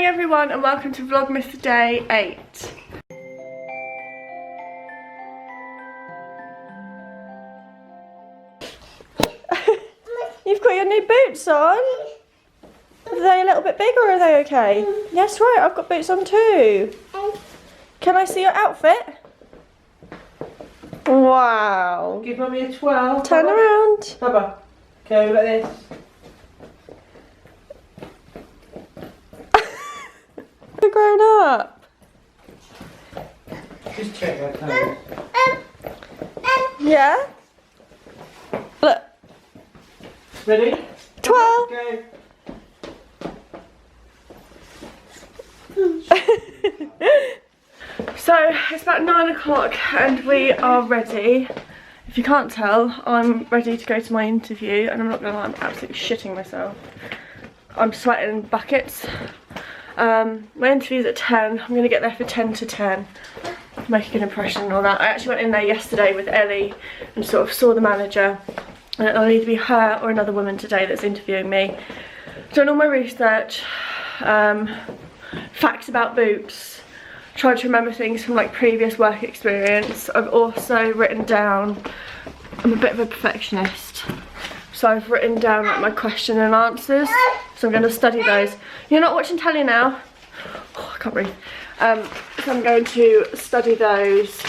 everyone and welcome to Vlogmas Day 8. You've got your new boots on. Are they a little bit big or are they okay? Yes, right, I've got boots on too. Can I see your outfit? Wow. Give Mummy a 12. Turn around. Baba. Go like this. You're grown up. Just check that code. Yeah? Look. Ready? 12. Go. So it's about 9 o'clock and we are ready. If you can't tell, I'm ready to go to my interview and I'm not gonna lie, I'm absolutely shitting myself. I'm sweating buckets. My interview's at 10. I'm gonna get there for 10 to 10. Make a good impression and all that. I actually went in there yesterday with Ellie and sort of saw the manager. And it'll either be her or another woman today that's interviewing me. Done all my research, facts about boots, tried to remember things from like previous work experience. I've also written down, I'm a bit of a perfectionist, so I've written down like my question and answers, so I'm going to study those. You're not watching telly now? Oh, I can't breathe. So I'm going to study those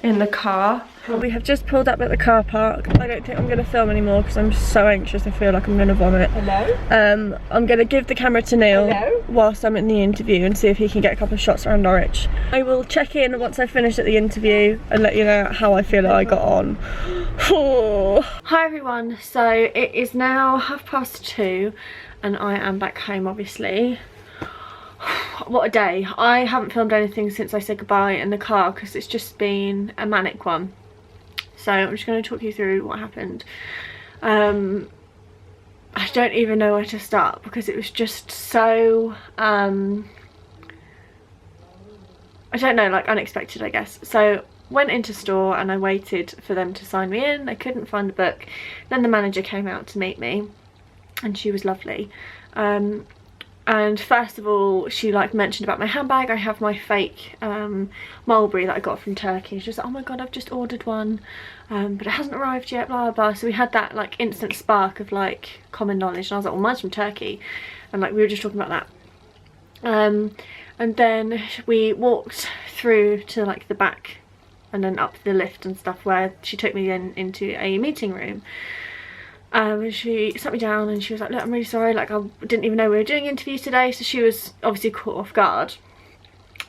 in the car. We have just pulled up at the car park. I don't think I'm going to film anymore because I'm so anxious. I feel like I'm going to vomit. Hello? I'm going to give the camera to Neil whilst I'm in the interview and see if he can get a couple of shots around Norwich. I will check in once I finish at the interview and let you know how I feel I got on. Hi everyone, so it is now 2:30 and I am back home obviously. What a day. I haven't filmed anything since I said goodbye in the car because it's just been a manic one. So I'm just going to talk you through what happened. I don't even know where to start because it was just so, I don't know, like unexpected I guess. So went into store and I waited for them to sign me in. I couldn't find the book. Then the manager came out to meet me and she was lovely. And first of all, she like mentioned about my handbag. I have my fake mulberry that I got from Turkey. She was like, oh my god, I've just ordered one, but it hasn't arrived yet, blah blah. So we had that like instant spark of like common knowledge, and I was like, well, mine's from Turkey, and like we were just talking about that. And then we walked through to like the back, and then up the lift and stuff, where she took me then into a meeting room. And she sat me down and she was like, look, I'm really sorry, like I didn't even know we were doing interviews today. So she was obviously caught off guard.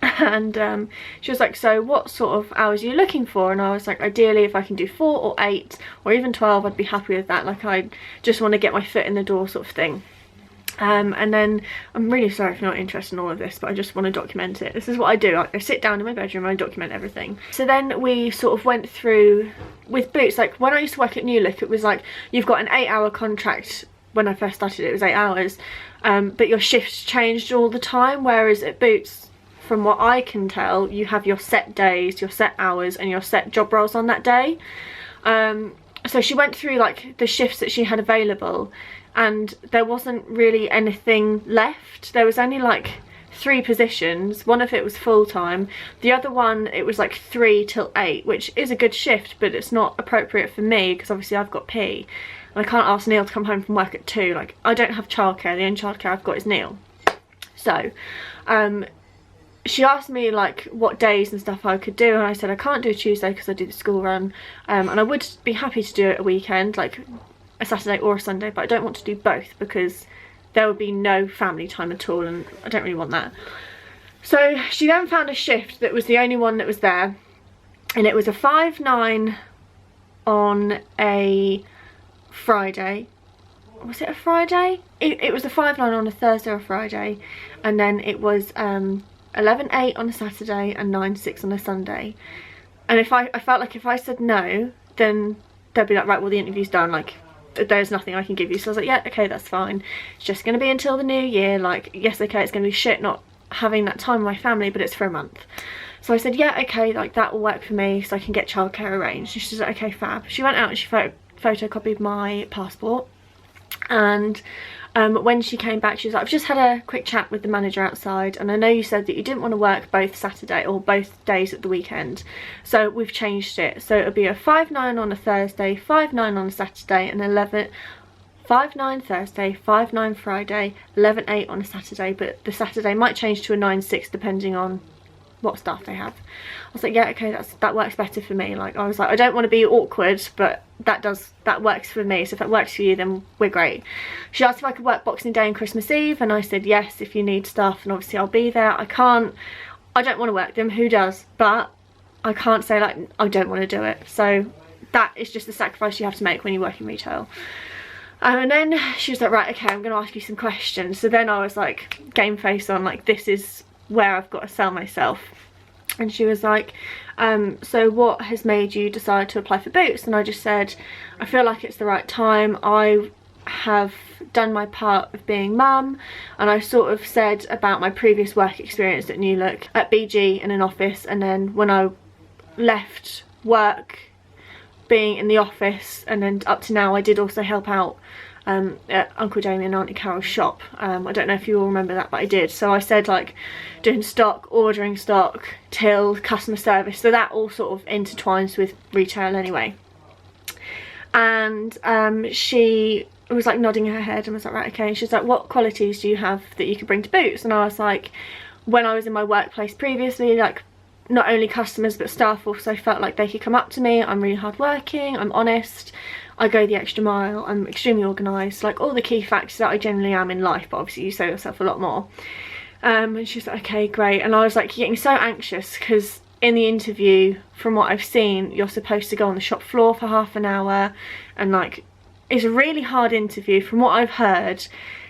And she was like, so what sort of hours are you looking for? And I was like, ideally if I can do 4 or 8 or even 12, I'd be happy with that. Like I just want to get my foot in the door sort of thing. And then I'm really sorry if you're not interested in all of this, but I just want to document it. This is what I do. I sit down in my bedroom and I document everything. So then we sort of went through with boots. Like when I used to work at New Look, it was like you've got an 8-hour contract. When I first started it was 8 hours, but your shifts changed all the time, whereas at Boots, from what I can tell, you have your set days, your set hours and your set job roles on that day. So she went through like the shifts that she had available and there wasn't really anything left. There was only like 3 positions. One of it was full-time. The other one, it was like 3 till 8, which is a good shift, but it's not appropriate for me because obviously I've got P. And I can't ask Neil to come home from work at 2. Like, I don't have childcare. The only childcare I've got is Neil. So, she asked me like what days and stuff I could do, and I said I can't do a Tuesday because I do the school run, and I would be happy to do it a weekend, like a Saturday or a Sunday, but I don't want to do both because there would be no family time at all and I don't really want that. So she then found a shift that was the only one that was there, and it was a 5/9 on a Friday. Was it a Friday? It was a 5/9 on a Thursday or a Friday, and then it was 11/8 on a Saturday and 9/6 on a Sunday. And if I felt like if I said no, then they'd be like, right, well the interview's done, like there's nothing I can give you. So I was like, yeah, okay, that's fine. It's just going to be until the new year. Like, yes, okay, it's going to be shit not having that time with my family, but it's for a month. So I said, yeah, okay, like that will work for me so I can get childcare arranged. And she said, okay, fab. She went out and she photocopied my passport, and When she came back, she was like, I've just had a quick chat with the manager outside, and I know you said that you didn't want to work both Saturday or both days at the weekend, so we've changed it. So it'll be a 5-9 on a Thursday, 5-9 on a Saturday, and 5-9 Thursday, 5-9 Friday, 11-8 on a Saturday, but the Saturday might change to a 9-6 depending on what staff they have. I was like, yeah, okay, that works better for me. Like, I was like, I don't want to be awkward, but that works for me, so if that works for you, then we're great. She asked if I could work Boxing Day and Christmas Eve, and I said yes, if you need stuff, and obviously I'll be there. I don't want to work them, who does? But I can't say like I don't want to do it, so that is just the sacrifice you have to make when you work in retail. And then she was like, right, okay, I'm going to ask you some questions. So then I was like, game face on, like, this is where I've got to sell myself. And she was like, so what has made you decide to apply for Boots? And I just said, I feel like it's the right time. I have done my part of being mum, and I sort of said about my previous work experience at New Look, at BG in an office, and then when I left work being in the office, and then up to now I did also help out at Uncle Jamie and Auntie Carol's shop. I don't know if you all remember that, but I did. So I said like doing stock, ordering stock, till, customer service, so that all sort of intertwines with retail anyway. And she was like nodding her head and was like, right, okay. She's like, what qualities do you have that you could bring to Boots? And I was like, when I was in my workplace previously, like not only customers but staff also felt like they could come up to me. I'm really hardworking, I'm honest, I go the extra mile, I'm extremely organised, like all the key factors that I generally am in life, but obviously you say yourself a lot more. And she was like, okay, great. And I was like getting so anxious because in the interview, from what I've seen, you're supposed to go on the shop floor for half an hour, and like it's a really hard interview. From what I've heard,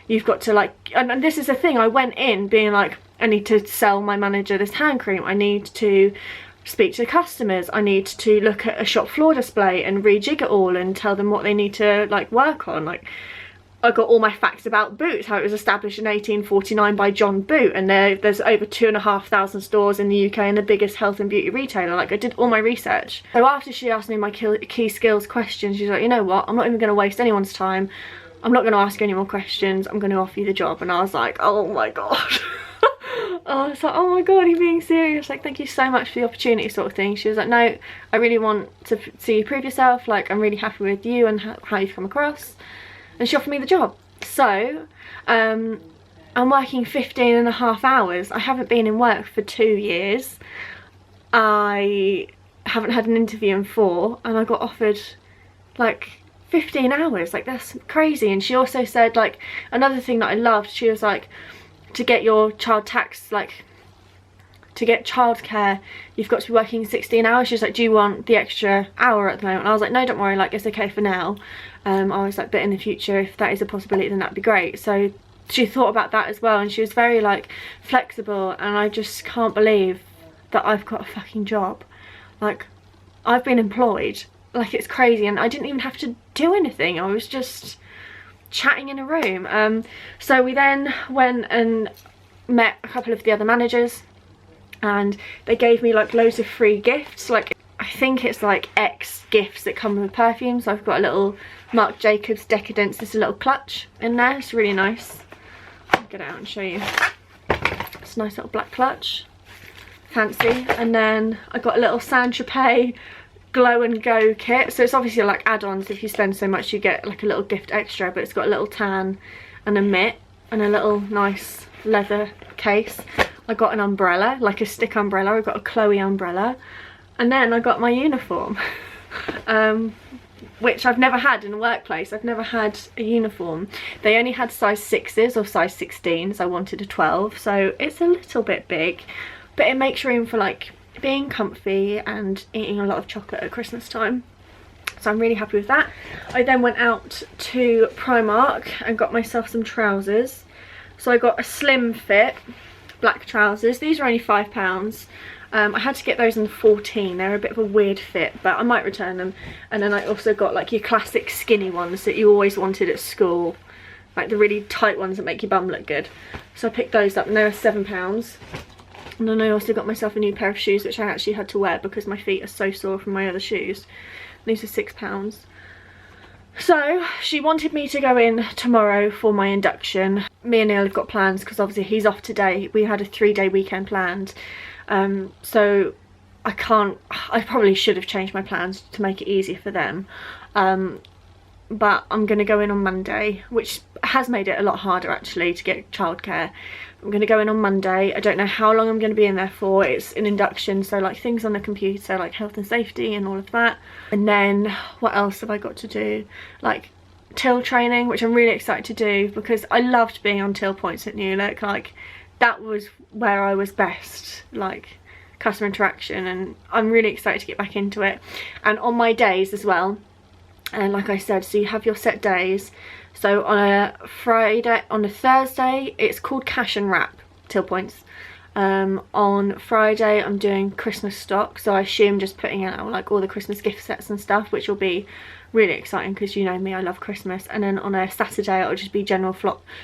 you've got to like, and this is the thing, I went in being like, I need to sell my manager this hand cream, I need to speak to customers, I need to look at a shop floor display and rejig it all and tell them what they need to like work on. Like, I got all my facts about Boots, how it was established in 1849 by John Boot, and there's over 2,500 stores in the UK and the biggest health and beauty retailer. Like, I did all my research. So after she asked me my key skills questions, she's like, you know what, I'm not even going to waste anyone's time, I'm not going to ask you any more questions, I'm going to offer you the job. And I was like, oh my god. I was like, oh my god, are you being serious? Like, thank you so much for the opportunity, sort of thing. She was like, no, I really want to see you prove yourself, like I'm really happy with you and how you've come across. And she offered me the job. So I'm working 15.5 hours. I haven't been in work for 2 years. I haven't had an interview in 4, and I got offered like 15 hours. Like, that's crazy. And she also said, like, another thing that I loved, she was like, to get your child tax, like to get childcare, you've got to be working 16 hours. She was like, do you want the extra hour at the moment? And I was like, no, don't worry, like it's okay for now. I was like, but in the future, if that is a possibility, then that'd be great. So she thought about that as well, and she was very like flexible, and I just can't believe that I've got a fucking job. Like, I've been employed, like it's crazy, and I didn't even have to do anything. I was just chatting in a room. So we then went and met a couple of the other managers, and they gave me like loads of free gifts. Like, I think it's like X gifts that come with perfume. So I've got a little Marc Jacobs Decadence, there's a little clutch in there, it's really nice. I'll get it out and show you. It's a nice little black clutch, fancy. And then I got a little Saint Tropez glow and go kit. So it's obviously like add-ons, if you spend so much you get like a little gift extra, but it's got a little tan and a mitt and a little nice leather case. I got an umbrella, like a stick umbrella, I got a Chloe umbrella, and then I got my uniform. Which I've never had in a workplace. I've never had a uniform. They only had size 6s or size 16s. I wanted a 12, so it's a little bit big, but it makes room for like being comfy and eating a lot of chocolate at Christmas time. So I'm really happy with that. I then went out to Primark and got myself some trousers. So I got a slim fit black trousers. These are only £5. I had to get those in 14. They're a bit of a weird fit, but I might return them. And then I also got like your classic skinny ones that you always wanted at school, like the really tight ones that make your bum look good. So I picked those up, and they were £7. And then I also got myself a new pair of shoes, which I actually had to wear because my feet are so sore from my other shoes. These are £6. So she wanted me to go in tomorrow for my induction. Me and Neil have got plans because obviously he's off today. We had a 3-day weekend planned. So I probably should have changed my plans to make it easier for them. But I'm going to go in on Monday, which has made it a lot harder actually to get childcare. I'm going to go in on Monday. I don't know how long I'm going to be in there for. It's an induction, so like things on the computer, like health and safety and all of that. And then what else have I got to do? Like till training, which I'm really excited to do because I loved being on till points at New Look. Like that was where I was best, like customer interaction, and I'm really excited to get back into it. And on my days as well, and like I said, so you have your set days. So on a Friday, on a Thursday, it's called cash and wrap till points. On Friday, I'm doing Christmas stock, so I assume just putting out like all the Christmas gift sets and stuff, which will be really exciting because you know me, I love Christmas. And then on a Saturday, it'll just be general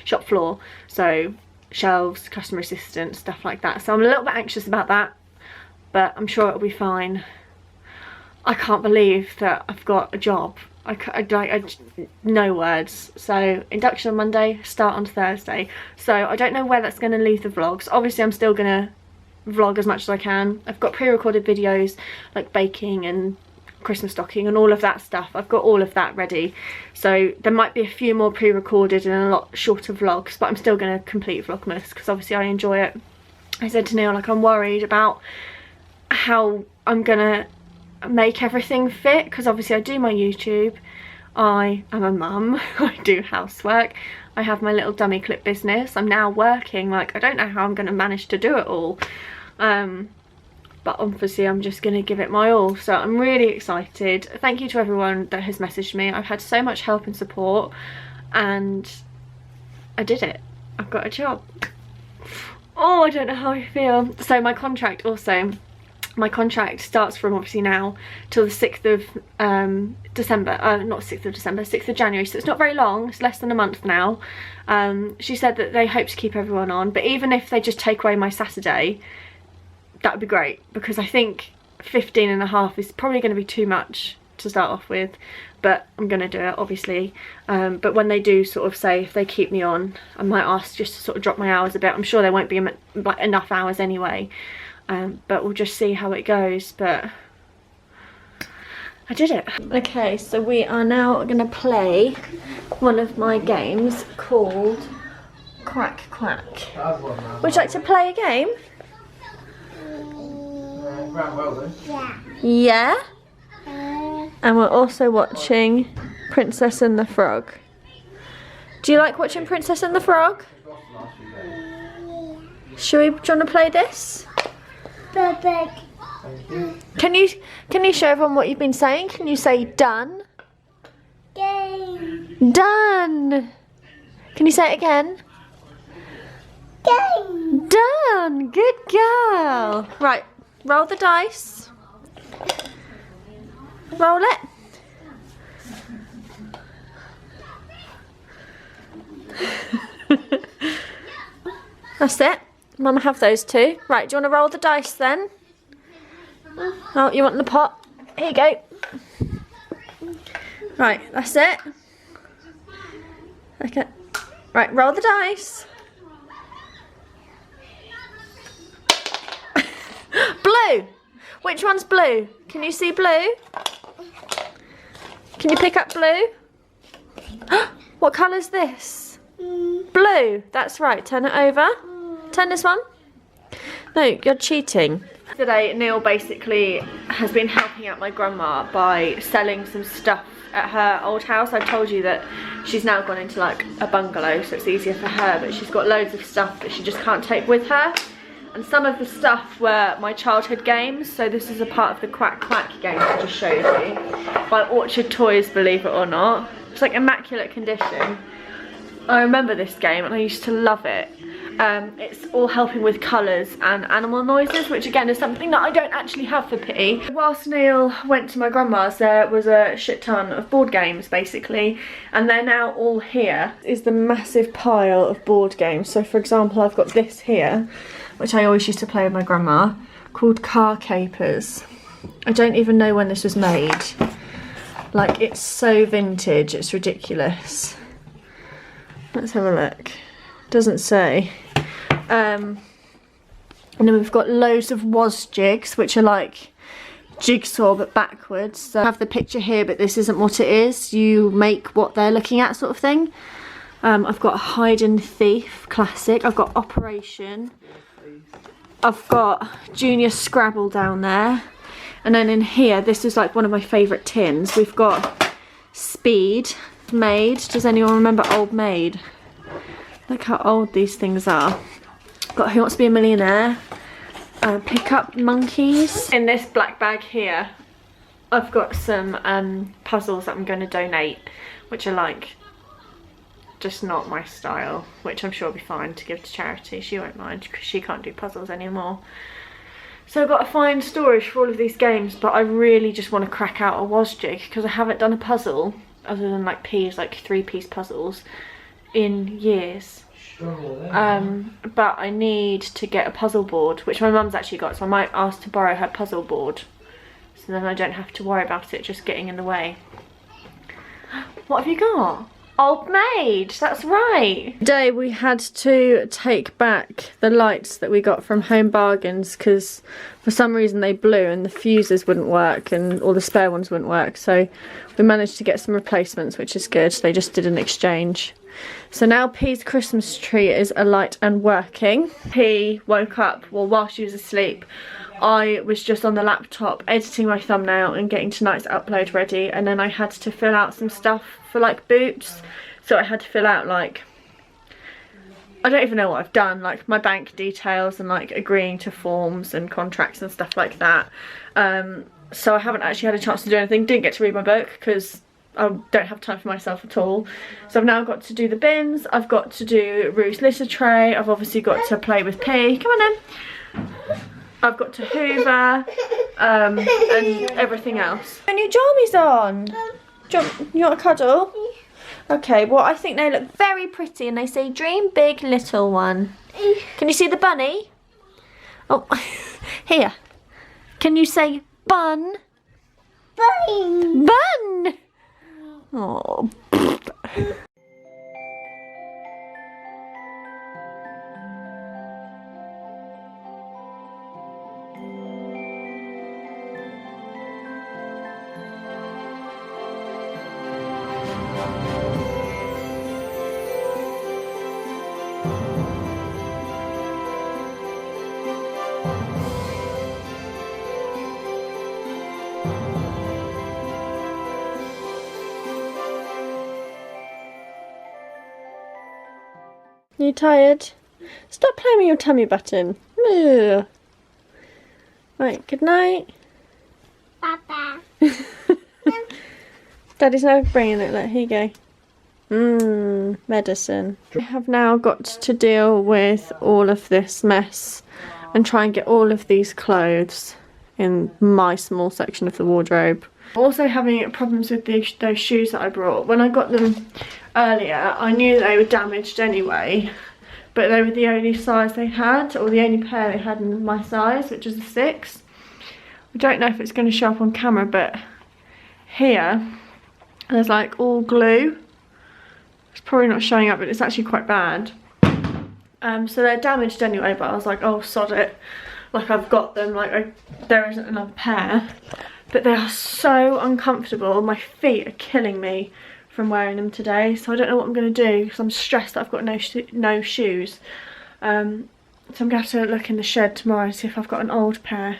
shop floor, so shelves, customer assistant, stuff like that. So I'm a little bit anxious about that, but I'm sure it'll be fine. I can't believe that I've got a job. No words. So induction on Monday, start on Thursday. So I don't know where that's going to leave the vlogs. Obviously I'm still going to vlog as much as I can. I've got pre-recorded videos like baking and Christmas stocking and all of that stuff. I've got all of that ready. So there might be a few more pre-recorded and a lot shorter vlogs, but I'm still going to complete VLOGMAS because obviously I enjoy it. I said to Neil, like, I'm worried about how I'm going to make everything fit because obviously I do my YouTube, I am a mum, I do housework, I have my little dummy clip business, I'm now working. Like I don't know how I'm going to manage to do it all, but obviously I'm just going to give it my all. So I'm really excited. Thank you to everyone that has messaged me. I've had so much help and support and I did it. I've got a job. Oh, I don't know how I feel. So my contract also, my contract starts from obviously now till the 6th of December, not 6th of December, 6th of January, so it's not very long, it's less than a month now. She said that they hope to keep everyone on, but even if they just take away my Saturday, that would be great, because I think 15.5 is probably going to be too much to start off with, but I'm going to do it obviously. But when they do sort of say if they keep me on, I might ask just to sort of drop my hours a bit. I'm sure there won't be like enough hours anyway. But we'll just see how it goes. But I did it. Okay, so we are now going to play one of my games called Quack Quack. Would you like to play a game? Yeah? And we're also watching Princess and the Frog. Do you like watching Princess and the Frog? Do you want to play this? Can you show everyone what you've been saying? Can you say done? Game. Done. Can you say it again? Game. Done. Good girl. Right, roll the dice. Roll it. That's it. Mum, have those two. Right, do you want to roll the dice then? Oh, you want the pot? Here you go. Right, that's it. Okay. Right, roll the dice. Blue. Which one's blue? Can you see blue? Can you pick up blue? What colour's this? Blue. That's right. Turn it over. Turn this one. No, you're cheating. Today, Neil basically has been helping out my grandma by selling some stuff at her old house. I told you that she's now gone into like a bungalow, so it's easier for her, but she's got loads of stuff that she just can't take with her. And some of the stuff were my childhood games, so this is a part of the Quack Quack game I just showed you. By Orchard Toys, believe it or not. It's like immaculate condition. I remember this game and I used to love it. It's all helping with colours and animal noises, which again is something that I don't actually have for Pity. Whilst Neil went to my grandma's, there was a shit ton of board games basically, and they're now all here. Is the massive pile of board games. So for example, I've got this here, which I always used to play with my grandma, called Car Capers. I don't even know when this was made. Like, it's so vintage, it's ridiculous. Let's have a look. Doesn't say. And then we've got loads of was jigs, which are like jigsaw but backwards. So I have the picture here, but this isn't what it is. You make what they're looking at, sort of thing. I've got Hide and Thief classic. I've got Operation. I've got Junior Scrabble down there. And then in here, this is like one of my favourite tins. We've got Speed, Maid. Does anyone remember Old Maid? Look how old these things are. Got Who Wants to Be a Millionaire. Pick Up Monkeys. In this black bag here, I've got some puzzles that I'm going to donate, which are like just not my style, which I'm sure will be fine to give to charity. She won't mind because she can't do puzzles anymore. So I've got to find storage for all of these games, but I really just want to crack out a was jig because I haven't done a puzzle other than like P's, like 3-piece puzzles, in years. But I need to get a puzzle board, which my mum's actually got, so I might ask to borrow her puzzle board, so then I don't have to worry about it just getting in the way. What have you got? Old Maid, that's right. Today we had to take back the lights that we got from Home Bargains because for some reason they blew and the fuses wouldn't work and all the spare ones wouldn't work, so we managed to get some replacements, which is good. They just did an exchange. So now P's Christmas tree is alight and working. P woke up, well, while she was asleep, I was just on the laptop editing my thumbnail and getting tonight's upload ready, and then I had to fill out some stuff for like Boots. So I had to fill out like, I don't even know what I've done, like my bank details and like agreeing to forms and contracts and stuff like that. So I haven't actually had a chance to do anything. Didn't get to read my book because I don't have time for myself at all. So I've now got to do the bins, I've got to do Rue's litter tray, I've obviously got to play with P. Come on then. I've got to hoover, and everything else. My new jammies on. You want a cuddle? Okay, well I think they look very pretty and they say dream big little one. Can you see the bunny? Oh, here. Can you say bun? Bun. Bun. Oh. You tired? Stop playing with your tummy button. Ugh. Right, good night. Papa. Daddy's now bringing it. Look, here you go. Medicine. I have now got to deal with all of this mess and try and get all of these clothes in my small section of the wardrobe. I'm also having problems with those shoes that I brought. When I got them earlier, I knew they were damaged anyway, but they were the only size they had, or the only pair they had in my size, which is a 6. I don't know if it's going to show up on camera, but here there's like all glue. It's probably not showing up, but it's actually quite bad. So they're damaged anyway, but I was like, oh sod it, like I've got them, like there isn't another pair. But they are so uncomfortable. My feet are killing me from wearing them today, so I don't know what I'm going to do because I'm stressed that I've got no shoes. So I'm going to have to look in the shed tomorrow and see if I've got an old pair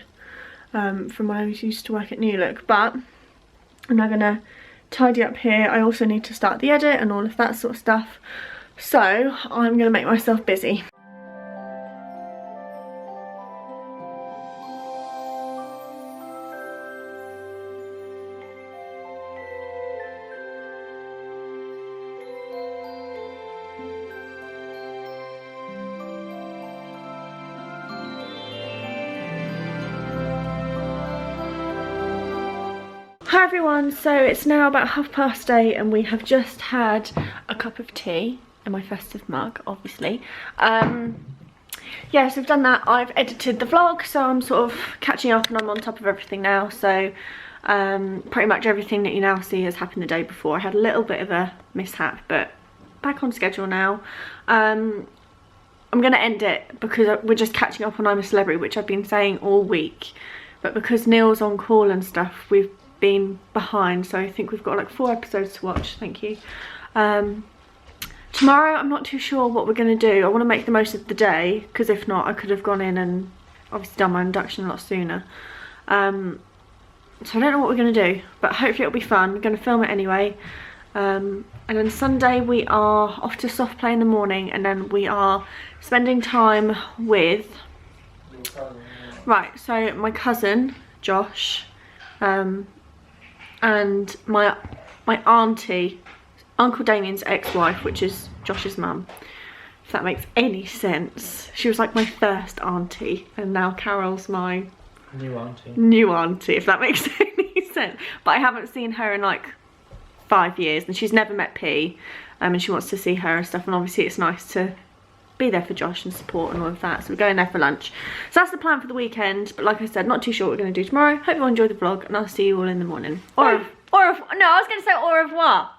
from when I used to work at New Look. But I'm now going to tidy up here. I also need to start the edit and all of that sort of stuff. So I'm going to make myself busy. Hi everyone, so it's now about 8:30 and we have just had a cup of tea in my festive mug, obviously. Yeah, so we've done that. I've edited the vlog, so I'm sort of catching up and I'm on top of everything now, so Pretty much everything that you now see has happened the day before. I had a little bit of a mishap, but back on schedule now. I'm going to end it because we're just catching up on I'm a Celebrity, which I've been saying all week. But because Neil's on call and stuff, we've been behind. So I think we've got like 4 episodes to watch. Thank you. Tomorrow, I'm not too sure what we're going to do. I want to make the most of the day, because if not, I could have gone in and obviously done my induction a lot sooner. So I don't know what we're going to do, but hopefully it'll be fun. We're going to film it anyway. And then Sunday we are off to soft play in the morning, and then we are spending time with... Right, so my cousin, Josh, and my auntie, Uncle Damien's ex-wife, which is Josh's mum, if that makes any sense. She was like my first auntie, and now Carol's my new auntie, if that makes any sense. But I haven't seen her in like 5 years, and she's never met P, and she wants to see her and stuff, and obviously it's nice to be there for Josh and support and all of that. So we're going there for lunch. So that's the plan for the weekend, but like I said, not too sure what we're going to do tomorrow. Hope you all enjoy the vlog, and I'll see you all in the morning. Or no, I was going to say au revoir.